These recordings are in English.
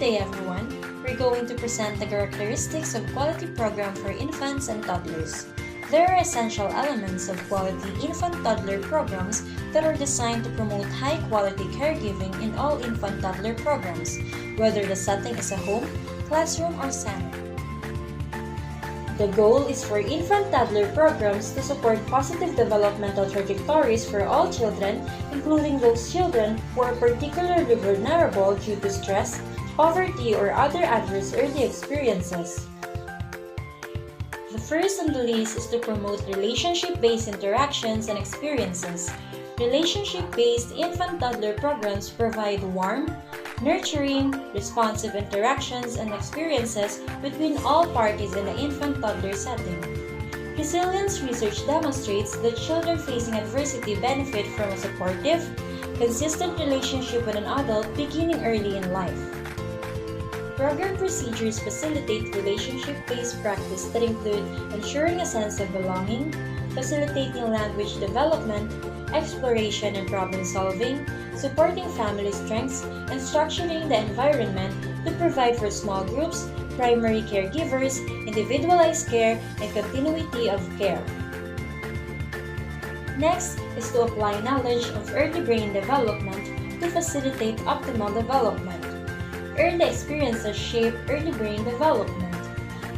day everyone. We're going to present the characteristics of quality program for infants and toddlers. There are essential elements of quality infant-toddler programs that are designed to promote high-quality caregiving in all infant-toddler programs, whether the setting is a home, classroom, or center. The goal is for infant-toddler programs to support positive developmental trajectories for all children, including those children who are particularly vulnerable due to stress, poverty, or other adverse early experiences. The first on the list is to promote relationship-based interactions and experiences. Relationship-based infant-toddler programs provide warm, nurturing, responsive interactions and experiences between all parties in the infant-toddler setting. Resilience research demonstrates that children facing adversity benefit from a supportive, consistent relationship with an adult beginning early in life. Program procedures facilitate relationship-based practice that include ensuring a sense of belonging, facilitating language development, exploration and problem-solving, supporting family strengths, and structuring the environment to provide for small groups, primary caregivers, individualized care, and continuity of care. Next is to apply knowledge of early brain development to facilitate optimal development. Early experiences shape early brain development.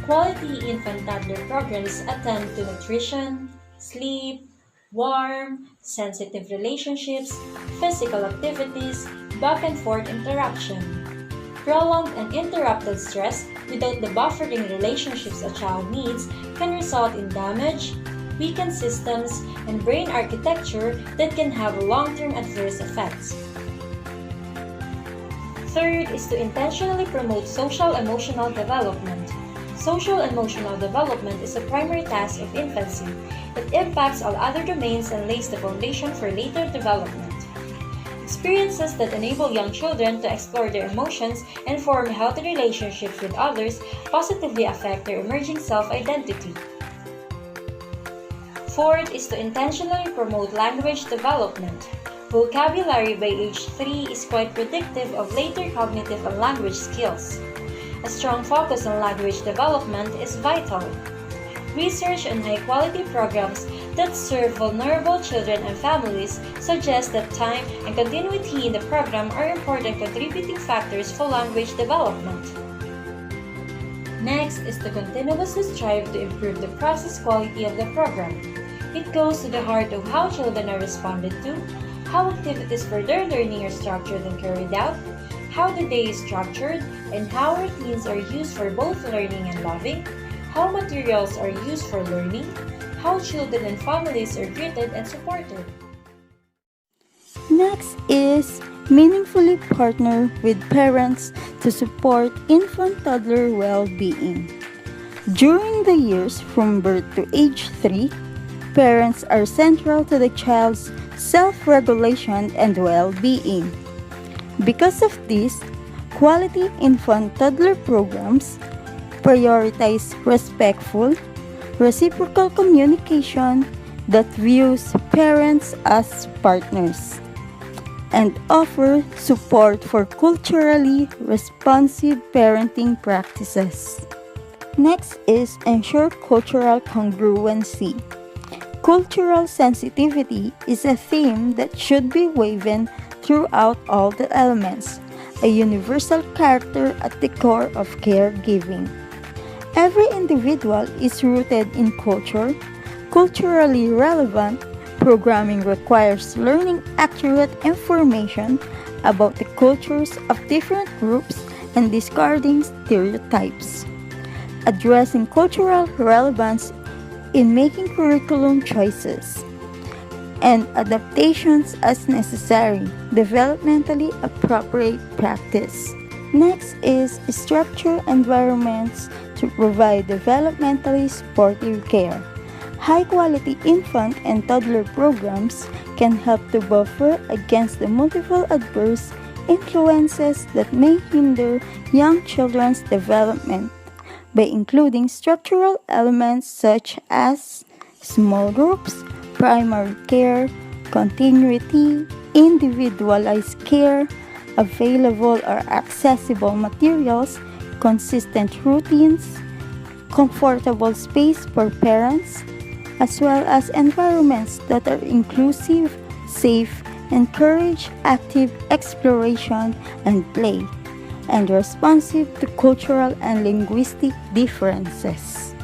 Quality infant-toddler programs attend to nutrition, sleep, warm, sensitive relationships, physical activities, back-and-forth interaction. Prolonged and interrupted stress without the buffering relationships a child needs can result in damage, weakened systems, and brain architecture that can have long-term adverse effects. Third is to intentionally promote social-emotional development. Social-emotional development is a primary task of infancy. It impacts all other domains and lays the foundation for later development. Experiences that enable young children to explore their emotions and form healthy relationships with others positively affect their emerging self-identity. Fourth is to intentionally promote language development. Vocabulary by age 3 is quite predictive of later cognitive and language skills. A strong focus on language development is vital. Research on high-quality programs that serve vulnerable children and families suggest that time and continuity in the program are important contributing factors for language development. Next is to continuously strive to improve the process quality of the program. It goes to the heart of how children are responded to, how activities for their learning are structured and carried out, how the day is structured, and how routines are used for both learning and loving, how materials are used for learning, how children and families are greeted and supported. Next is meaningfully partner with parents to support infant-toddler well-being. During the years from birth to age 3, parents are central to the child's self-regulation and well-being. Because of this, quality infant-toddler programs prioritize respectful, reciprocal communication that views parents as partners and offer support for culturally responsive parenting practices. Next is ensure cultural congruency. Cultural sensitivity is a theme that should be woven throughout all the elements, a universal character at the core of caregiving. Every individual is rooted in culture. Culturally relevant programming requires learning accurate information about the cultures of different groups and discarding stereotypes. Addressing cultural relevance in making curriculum choices and adaptations as necessary, developmentally appropriate practice. Next is structure environments to provide developmentally supportive care. High-quality infant and toddler programs can help to buffer against the multiple adverse influences that may hinder young children's development by including structural elements such as small groups, primary care, continuity, individualized care, available or accessible materials, consistent routines, comfortable space for parents, as well as environments that are inclusive, safe, encourage active exploration and play, and responsive to cultural and linguistic differences.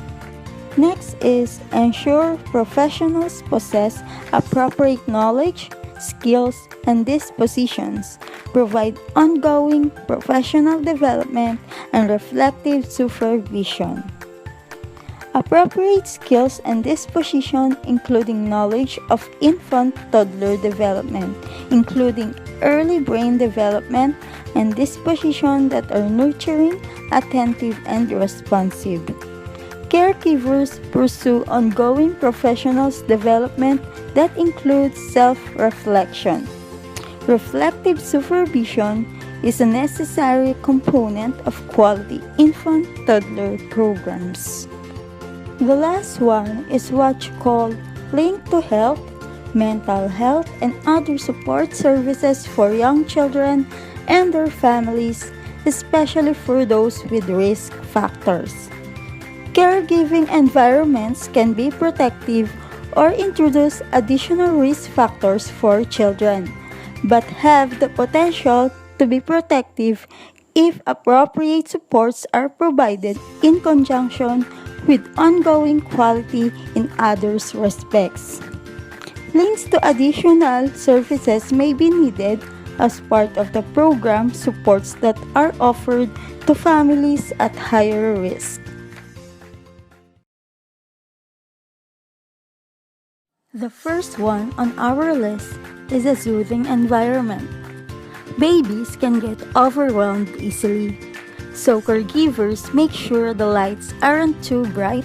Next is ensure professionals possess appropriate knowledge, skills, and dispositions, provide ongoing professional development and reflective supervision. Appropriate skills and disposition including knowledge of infant-toddler development, including early brain development and disposition that are nurturing, attentive, and responsive. Caregivers pursue ongoing professionals development that includes self-reflection. Reflective supervision is a necessary component of quality infant-toddler programs. The last one is what you call linked to health, mental health, and other support services for young children and their families, especially for those with risk factors. Caregiving environments can be protective or introduce additional risk factors for children, but have the potential to be protective if appropriate supports are provided in conjunction with ongoing quality in others' respects. Links to additional services may be needed as part of the program supports that are offered to families at higher risk. The first one on our list is a soothing environment. Babies can get overwhelmed easily, so caregivers make sure the lights aren't too bright,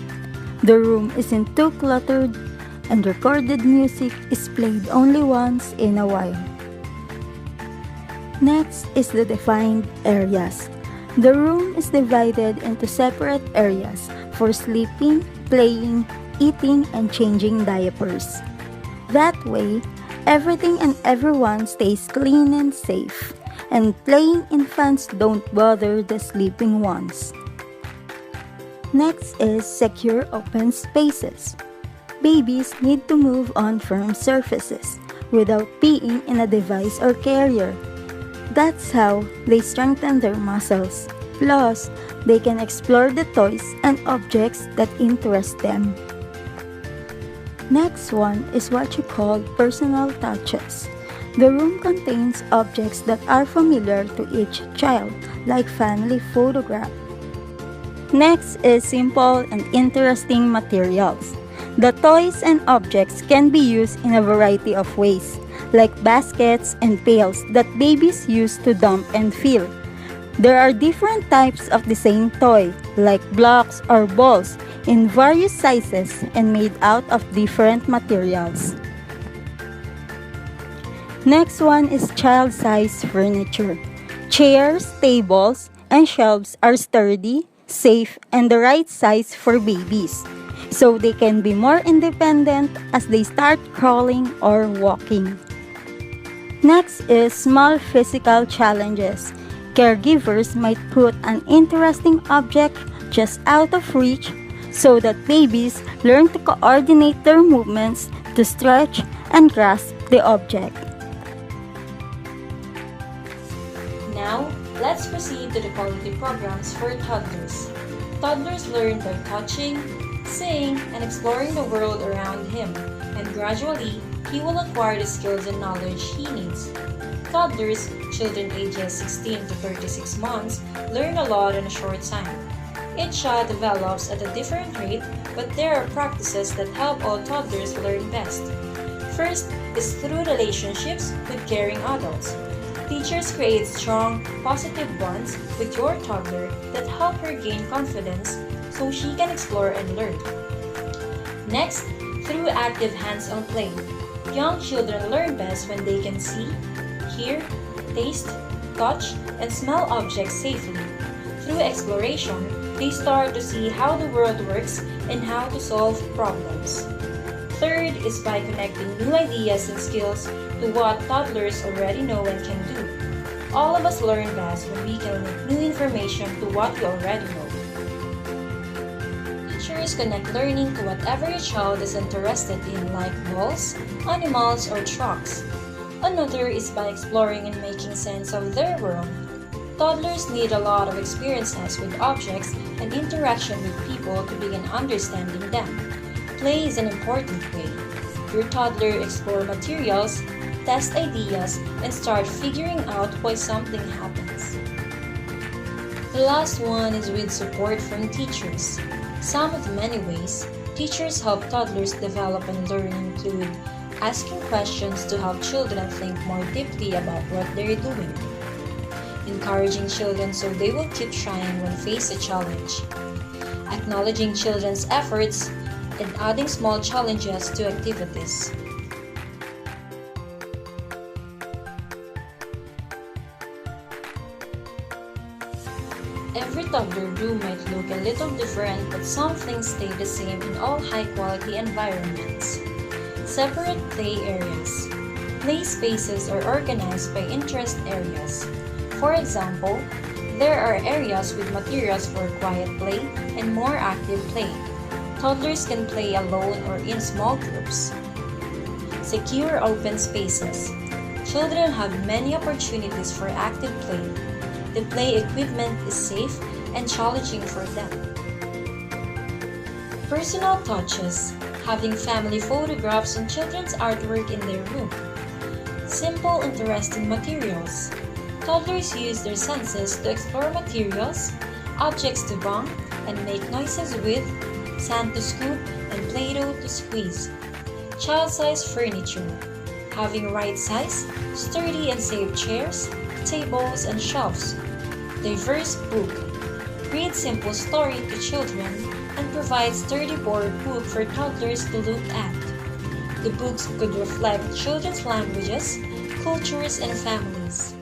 the room isn't too cluttered, and recorded music is played only once in a while. Next is the defined areas. The room is divided into separate areas for sleeping, playing, eating, and changing diapers. That way, everything and everyone stays clean and safe, and playing infants don't bother the sleeping ones. Next is secure open spaces. Babies need to move on firm surfaces without being in a device or carrier. That's how they strengthen their muscles. Plus, they can explore the toys and objects that interest them. Next one is what you call personal touches. The room contains objects that are familiar to each child, like family photograph. Next is simple and interesting materials. The toys and objects can be used in a variety of ways, like baskets and pails that babies use to dump and fill. There are different types of the same toy, like blocks or balls, in various sizes and made out of different materials. Next one is child-sized furniture. Chairs, tables, and shelves are sturdy, safe, and the right size for babies, so they can be more independent as they start crawling or walking. Next is small physical challenges. Caregivers might put an interesting object just out of reach so that babies learn to coordinate their movements to stretch and grasp the object. Now, let's proceed to the quality programs for toddlers. Toddlers learn by touching, seeing, and exploring the world around him, and gradually, he will acquire the skills and knowledge he needs. Toddlers, children ages 16 to 36 months, learn a lot in a short time. Each child develops at a different rate, but there are practices that help all toddlers learn best. First is through relationships with caring adults. Teachers create strong, positive bonds with your toddler that help her gain confidence so she can explore and learn. Next, through active hands-on play. Young children learn best when they can see, hear, taste, touch, and smell objects safely. Through exploration, they start to see how the world works and how to solve problems. Third is by connecting new ideas and skills to what toddlers already know and can do. All of us learn best when we can link new information to what we already know. Teachers connect learning to whatever your child is interested in, like balls, animals, or trucks. Another is by exploring and making sense of their world. Toddlers need a lot of experiences with objects and interaction with people to begin understanding them. Play is an important way. Your toddler explore materials, test ideas, and start figuring out why something happens. The last one is with support from teachers. Some of the many ways teachers help toddlers develop and learn include asking questions to help children think more deeply about what they're doing, encouraging children so they will keep trying when faced a challenge, acknowledging children's efforts, and adding small challenges to activities. Every toddler room might look a little different, but some things stay the same in all high-quality environments. Separate play areas. Play spaces are organized by interest areas. For example, there are areas with materials for quiet play and more active play. Toddlers can play alone or in small groups. Secure open spaces. Children have many opportunities for active play. The play equipment is safe and challenging for them. Personal touches. Having family photographs and children's artwork in their room. Simple, interesting materials. Toddlers use their senses to explore materials, objects to bang and make noises with, sand to scoop, and Play-Doh to squeeze. Child-size furniture. Having right size, sturdy and safe chairs, tables, and shelves. Diverse book. Read simple story to children and provide sturdy board book for toddlers to look at. The books could reflect children's languages, cultures, and families.